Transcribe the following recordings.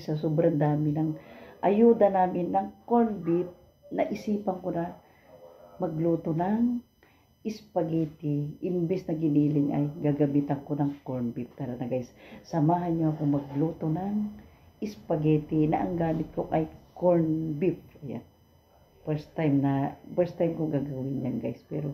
guys, sa sobrang dami ng ayuda namin ng corned beef, naisipan ko na magluto ng spaghetti. Imbes na giniling ay gagamitan ko ng corned beef. Tara na guys, samahan niyo ako magluto ng spaghetti na ang gamit ko ay corned beef. Ayan. First time ko gagawin yan guys, pero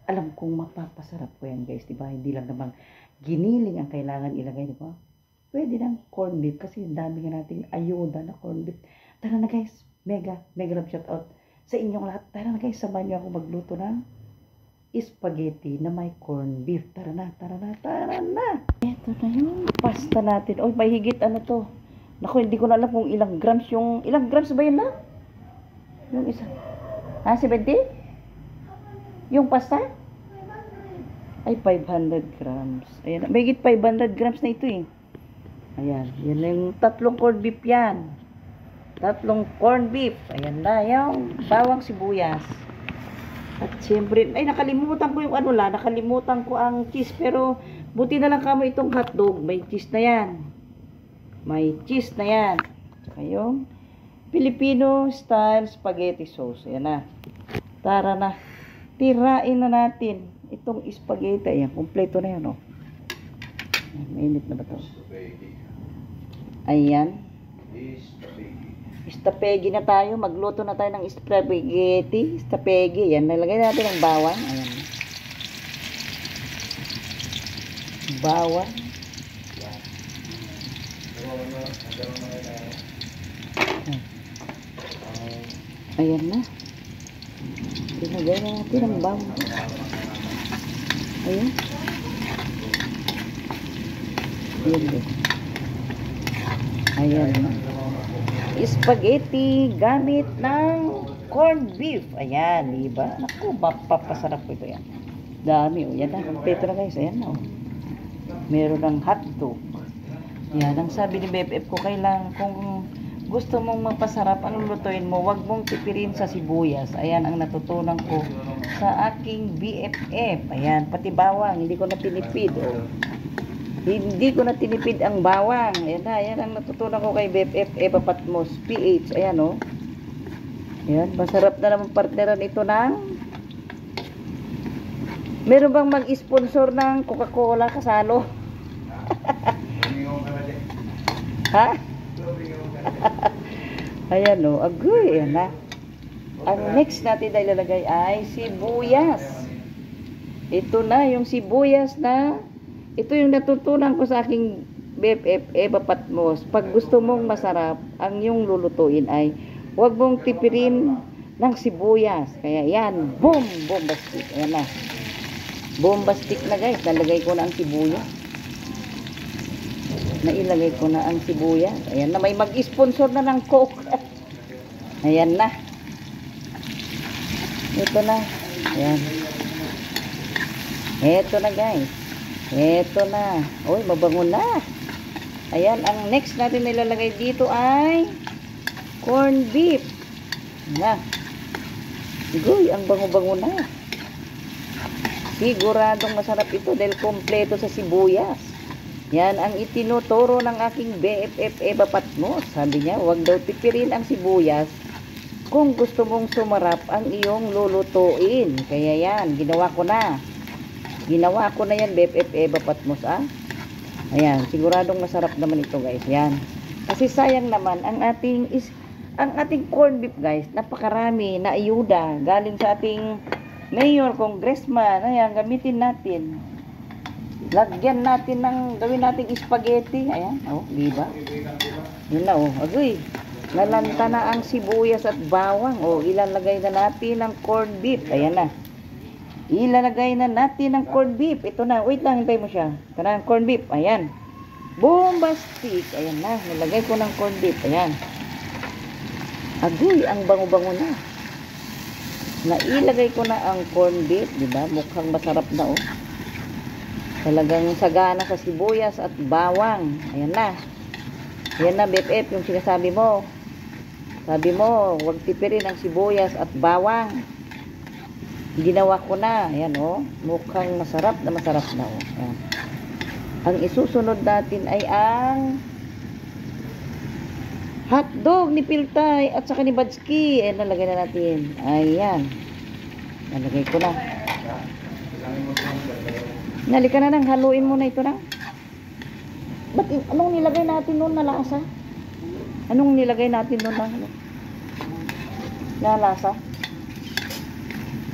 alam kong mapapasarap ko yan guys, diba? Hindi lang naman giniling ang kailangan ilagay, diba? Pwede ng corned beef kasi dami nga nating ayuda na corned beef. Tara na guys, mega love shout out sa inyong lahat. Tara na guys, samahan niyo ako magluto ng spaghetti na may corned beef. Tara na. Ito na yung pasta natin. Oy, may higit ano to. Naku, hindi ko na alam kung ilang grams ba yun na? Yung isa. 70? Yung pasta? Ay, 500 grams. Ayan, may higit 500 grams na ito eh. Ayan, yan na yung tatlong corned beef yan. Tatlong corned beef. Ayan na, yung bawang sibuyas. At siyempre, ay nakalimutan ko yung nakalimutan ko ang cheese. Pero, buti na lang kamo itong hotdog. May cheese na yan. Saka yung Filipino style spaghetti sauce. Ayan na. Tara na. Tirain na natin itong spaghetti. Ayan, kompleto na yan, oh. Mainit na ba ito? Ayan. Spaghetti na tayo. Magluto na tayo ng spaghetti. Yan. Nalagay natin ang bawang. Ayan. Bawang. Ayan na. Tinagay na natin ang bawang. Ayan. Ayan na. Spaghetti gamit ng corned beef. Ayan, diba? Naku, mapapasarap ko ito yan. Dami, oh. Yan na. Kompleto na guys. Ayan na, oh. Meron ng hotdog. Yan, ang sabi ni BFF ko, kailangan kung gusto mong mapasarap ang lulutuin mo, wag mong tipirin sa sibuyas. Ayan, ang natutunan ko sa aking BFF. Ayan, pati bawang, hindi ko na tinipid, oh. Hindi ko na tinipid ang bawang. Ayan na, ayan ang natutunan ko kay BFF Eva Patmos PH. Ayan, oh. Ayan, masarap na naman partneran ito ng meron bang mag-sponsor ng Coca-Cola kasalo? Ha? Ayan, oh. Agoy, ayan na. Ang next natin na ilalagay ay sibuyas. Ito na yung sibuyas na ito yung natutunan ko sa aking BFF Eva Patmos. Pag gusto mong masarap, ang yung lulutuin ay huwag mong tipirin ng sibuyas. Kaya yan, boom, bombastic. Ayan na. Bombastic na guys. Nalagay ko na ang sibuyas. Nailagay ko na ang sibuyas. Ayan na, may mag-sponsor na ng Coke. Ayan na. Ito na. Ayan. Ito na guys. Ito na. Uy, mabango na. Ayan, ang next natin nilalagay dito ay corned beef. Na. Uy, ang bango-bango na. Siguradong masarap ito dahil kompleto sa sibuyas. Yan ang itinuturo ng aking BFF Eva Patmos. Sabi niya, huwag daw tipirin ang sibuyas kung gusto mong sumarap ang iyong lulutuin. Kaya yan, ginawa ko na. Ginawa ko na yan, BFF Eva Patmos, ah. Ayan, siguradong masarap naman ito, guys. Yan. Kasi sayang naman, ang ating corned beef, guys, napakarami na ayuda. Galing sa ating mayor, congressman. Ayan, gamitin natin. Lagyan natin gawin nating spaghetti. Ayan, oh, diba? Yun na, oh. Agoy, nalanta na ang sibuyas at bawang. Oh, ilalagay na natin ang corned beef. Ayan na. Ilalagay na natin ang corned beef. Ito na. Wait lang, hintay mo siya. Ito na ang corned beef. Ayan. Bombastic. Ayan na. Nilagay ko ng corned beef. Ayan. Agoy, ang bango-bango na. Nailagay ko na ang corned beef. Diba? Mukhang masarap na, oh. Talagang sagana sa sibuyas at bawang. Ayan na. Ayan na, BFF, yung sinasabi mo. Sabi mo, huwag tipirin ang sibuyas at bawang. Ginawa ko na. Ayan, oh. Mukhang masarap na, oh. Ayan. Ang isusunod natin ay ang Hotdog ni Piltay at saka ni Badski. Ayan, nalagay na natin. Ayan. Nalagay ko na. Nalika na nang haluin mo na ito na. Ba't anong nilagay natin noon na lasa? Anong nilagay natin noon na lasa?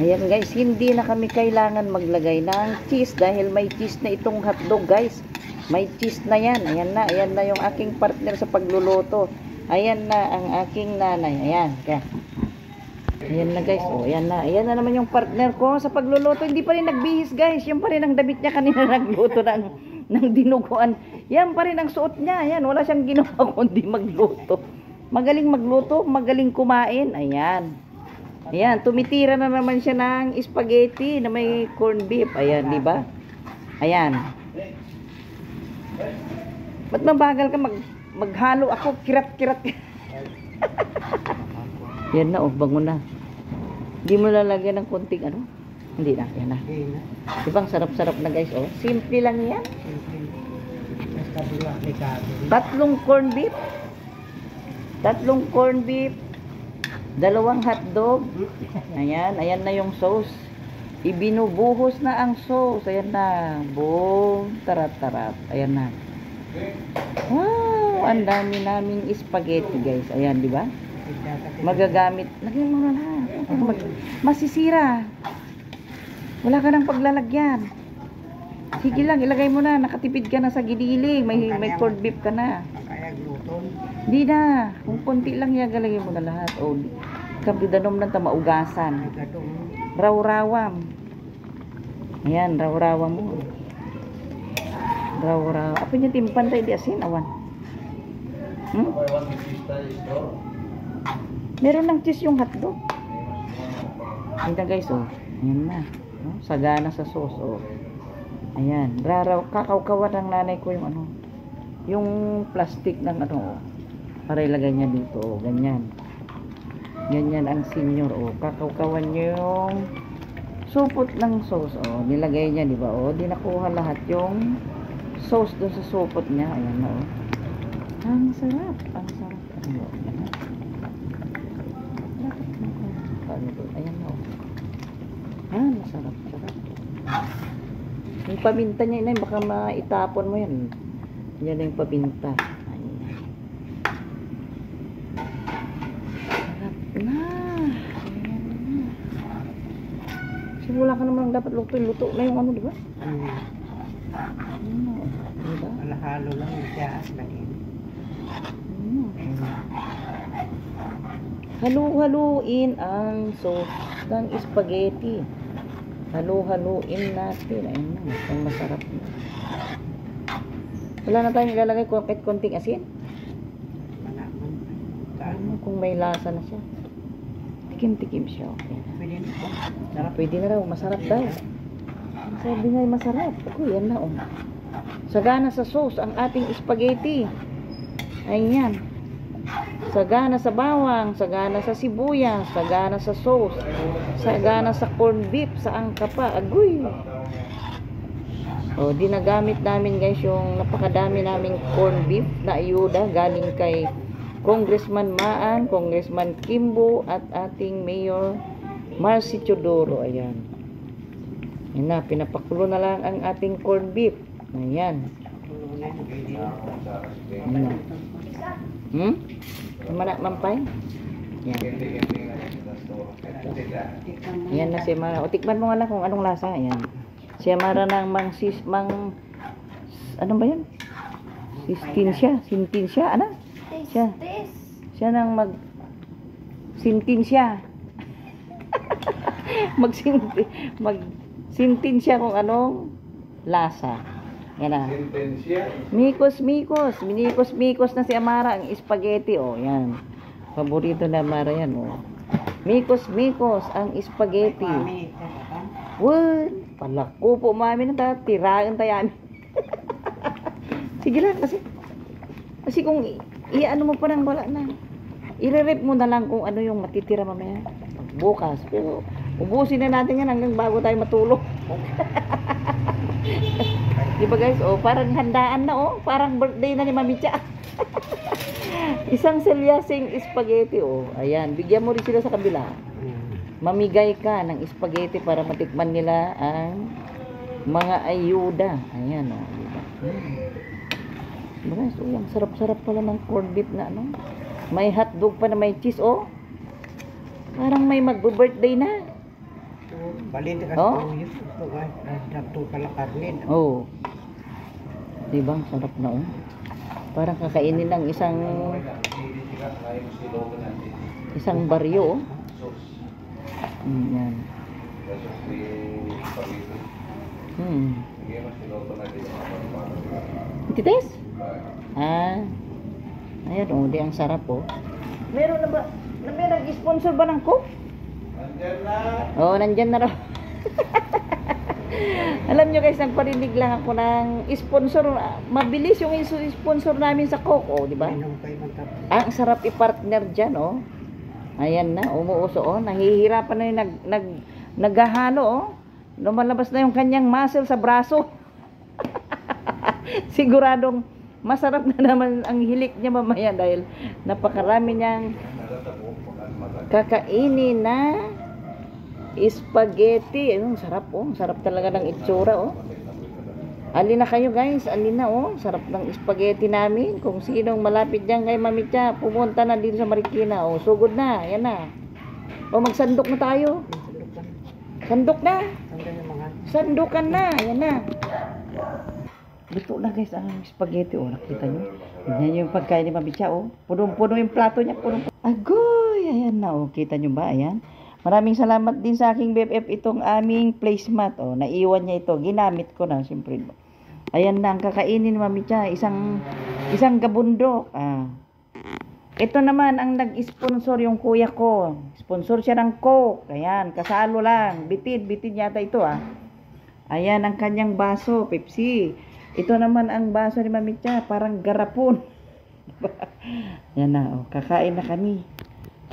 Ayan guys, hindi na kami kailangan maglagay ng cheese dahil may cheese na itong hotdog guys. May cheese na yan. Ayan na yung aking partner sa pagluluto. Ayan na ang aking nanay. Ayan. Kaya. Ayan na guys. Oh, ayan na. Ayan na naman yung partner ko sa pagluluto. Hindi pa rin nagbihis guys. Yan pa rin ang damit niya kanina nagluto ng dinuguan. Yan pa rin ang suot niya. Ayan. Wala siyang ginawa kundi magluto. Magaling magluto. Magaling kumain. Ayan. Ayan. Tumitira na naman siya ng spaghetti na may corned beef. Ayan. Diba? Ayan. Ba't mabagal ka maghalo ako, kirat-kirat. Yan na, oh, bango na. Hindi mo lalagyan ng konting ano? Hindi na, yan na. Diba, sarap-sarap na guys, oh. Simple lang yan. Tatlong corned beef. 2 hotdog. Ayan, ayan na yung sauce. Ibinubuhos na ang sauce. Ayan na. Boom. Tarat-tarat. Ayan na. Wow, ang dami naming spaghetti guys. Ayan, di ba? Magagamit. Lagyan mo na. Masisira. Wala ka nang paglalagyan. Sige lang, ilagay mo na. Nakatipid ka na sa giniling. May corned beef ka na. Di na. Kung konti lang yagalagay mo na lahat. O, kabidanom ng tamaugasan. Raw-rawam. Ayan, raw-rawam mo. Raw-raw. Apa niya timpan tayo di asin, awan. Meron ng cheese yung hotdog. Ayan guys, oh. Ayan na. Oh, sagana sa sauce, oh. Ayan. Raraw. Kakawkawan ng nanay ko yung ano. Yung plastic ng ano, oh. Para ilagay niya dito, oh. Ganyan. Ganyan ang senior, oh. Kakawkawan niyo yung supot ng sauce, oh. Nilagay niya, di ba, oh. Di nakuha lahat yung sauce doon sa supot niya. Ayan na, oh. Ang sarap. Ang sarap. Ano, ayan na. Ayan na, oh. Ayan, masarap. Sarap. Yung paminta niya, inay, baka maitapon mo yan. Yan na yung paminta. Ayan. Sarap na. Ayan na. Kasi wala ka naman dapat luto na yung ano, di ba? Diba? Halo lang siya. Halu-haluin ang sauce ng spaghetti. Halu-haluin natin. Ayun na, ang masarap na. Wala na tayong ilalagay kahit konting asin. Kung may lasa na siya. Tikim-tikim siya. Okay na. Pwede na raw. Masarap daw. Sabi nga masarap. Ako, yan na, oh. Sagana sa sauce ang ating spaghetti. Ayan. Sagana sa bawang, sagana sa sibuyas, sagana sa sauce, sagana sa corned beef, sa angkapa. Agoy. O, dinagamit namin guys yung napakadami naming corned beef na ayuda galing kay Congressman Maan, Congressman Kimbo at ating Mayor Marcy Chodoro. Ayan. Yan na, pinapakulo na lang ang ating corned beef. Ayan. Ayan. Mana mampay? Yan. Yan na si Mara. O, tikman mo nga lang kung anong lasa. Ayan. Si Mara ng ano ba yan? Sintinsya. Ano? Siya nang sintinsya. Sintinsya kung anong lasa. Yan na. Mikos na si Amara ang spaghetti, oh, yan. Paborito na Amara yan, oh. Mikos ang spaghetti. What? Palako po, mami na tiraan tayo. Sige lang, kasi kung ano mo pa nang wala na. I-rep mo na lang kung ano yung matitira mamaya. Bukas. Pero, ubusin na natin yan hanggang bago tayo matulog. Diba guys, oh, parang handaan na, oh, parang birthday na ni Mami Cha. Isang selyasing spaghetti, oh. Ayan, bigyan mo rin sila sa kabila. Mamigay ka ng spaghetti para matikman nila ang mga ayuda. Ayan, oh. Diba? Diba? So, yung sarap-sarap pala ng corned beef na, ano. May hotdog pa na may cheese, oh. Parang may magbo-birthday na. Balita ka Oh? sa yun. Ito nga, nagdagto pala karnin. Oh. Diba? Sarap na, oh. Parang kakainin ng isang baryo, oh. Yan. Tites? Ayan, oh, di ang sarap, oh. Meron na ba? May nag-sponsor ba ng Coke? Nandyan na. Oh, nandyan na raw. Alam nyo guys, nagparinig lang ako ng sponsor. Mabilis yung sponsor namin sa Coke, oh, di ba? Ang sarap i-partner dyan, oh. Ayan na, umuuso, oh. Nahihirapan na yung naghahalo, oh. Lumalabas na yung kanyang muscle sa braso. Siguradong masarap na naman ang hilik niya mamaya dahil napakarami niyang kakainin na spaghetti. Ayun, sarap, oh. Sarap talaga ng itsura, oh. Alin na kayo guys, alin na, oh. Sarap ng spaghetti namin. Kung sinong malapit dyan kay Mami Cha, pumunta na dito sa Marikina, oh. Sugod na, yan na. O magsandok na tayo. Sandok na. Sandukan na, yan na. Luto na guys ang spaghetti, oh. Nakita nyo? Yan yung pagkain ni Mami Cha, oh. Punong-puno yung plato niya, punong-puno. Agoy, ayan na, oh. Kita nyo ba? Ayan. Maraming salamat din sa aking BFF itong aming placemat, oh. Naiwan niya ito. Ginamit ko na, siyempre. Ayan na ang kakainin ni Mami Cha. Isang gabundok. Ito naman ang nag-sponsor yung kuya ko. Sponsor siya ng Coke. Ayan, kasalo lang. Bitid yata ito, Ayan ang kanyang baso, Pepsi. Ito naman ang baso ni Mami Cha, parang garapon. Yan na, oh. Kakain na kami.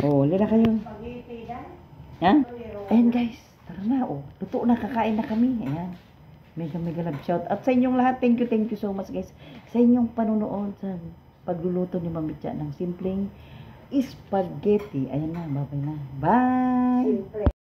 Oh, lila kayo. Ha? Ayan guys, tara na, oh. Luto na, kakain na kami. Ayan. Mega love shout. At sa inyong lahat, thank you so much guys. Sa inyong panunood sa pagluluto ni Mami Cha ng simpleng spaghetti. Ayan na, bye-bye na. Bye!